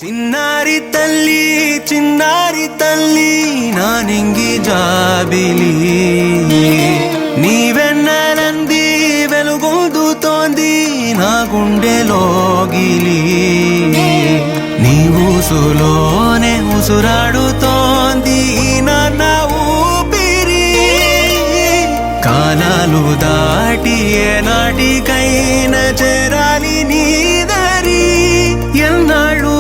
చిన్నారి తల్లి నానింగి జాబిలి నీవెన్నెలంది వెలుగొందుతోంది నా గుండెలోగిలి నీ ఊసులోనే ఉసురాడుతోంది నా ఊపిరి కాలాలు దాటి ఏనాటికైనా చేరాలి నీ దరి ఎన్నాళ్ళు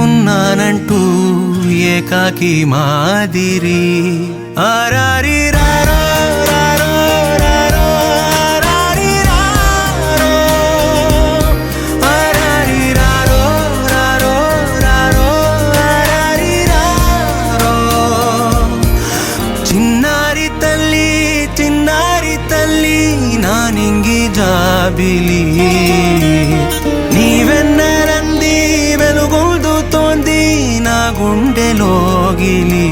ఉన్నానంటూ ఏకాకి మాదిరి ఆరారి రారో రారో రారో ఆరారి రారో ఆరారి రారో రారో రారో ఆరారి రారో చిన్నారి తల్లి నానింగి జాబిలి నీవెన్నెలంది వెలుగొందుతోంది నా గుండెలోగిలి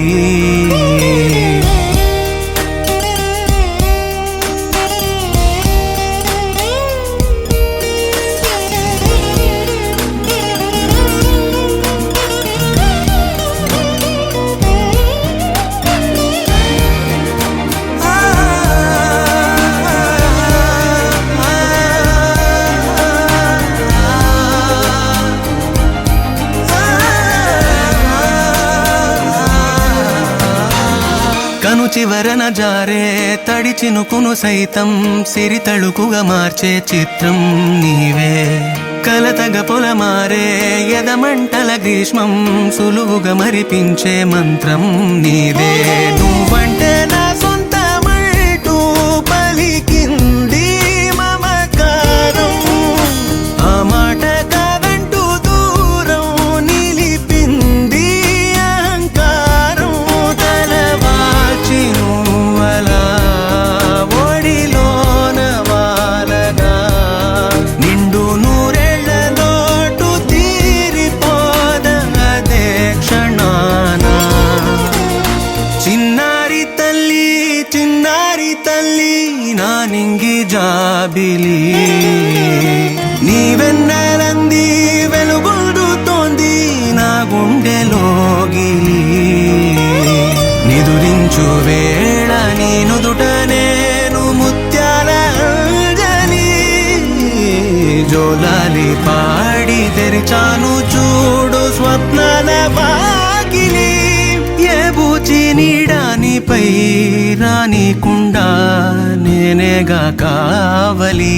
కను చివరన జారే తడి చినుకును సైతం సిరి తళుకుగా మార్చే చిత్రం నీవే కలతగ పొలమారే ఎదమంటల గ్రీష్మం సులువుగా మరిపించే మంత్రం నీదే నువ్వంటే నా సొంతమంటూ పలికింది మమకారం ఆ మాట కాదంటూ దూరం నిలిపింది అహంకారం తలవాల్చి నువ్వలా ఒడిలోన వాలగా నిండు నూరేళ్ల లోటు తీరిపోదదే క్షణాన చిన్నారి తల్లి నానింగి జాబిలి నీవెన్నెలంది వెలుగొందుతోంది నా గుండెలోగిలి నిదురించు వేళ నీ నుదుట నేను ముత్యాల అంజలి జోలాలి పాడి తెరిచాను చూడు స్వప్నాల వాకిలి ఏ బూచి నీడానిపై రానికుండా నేనేగా కావలి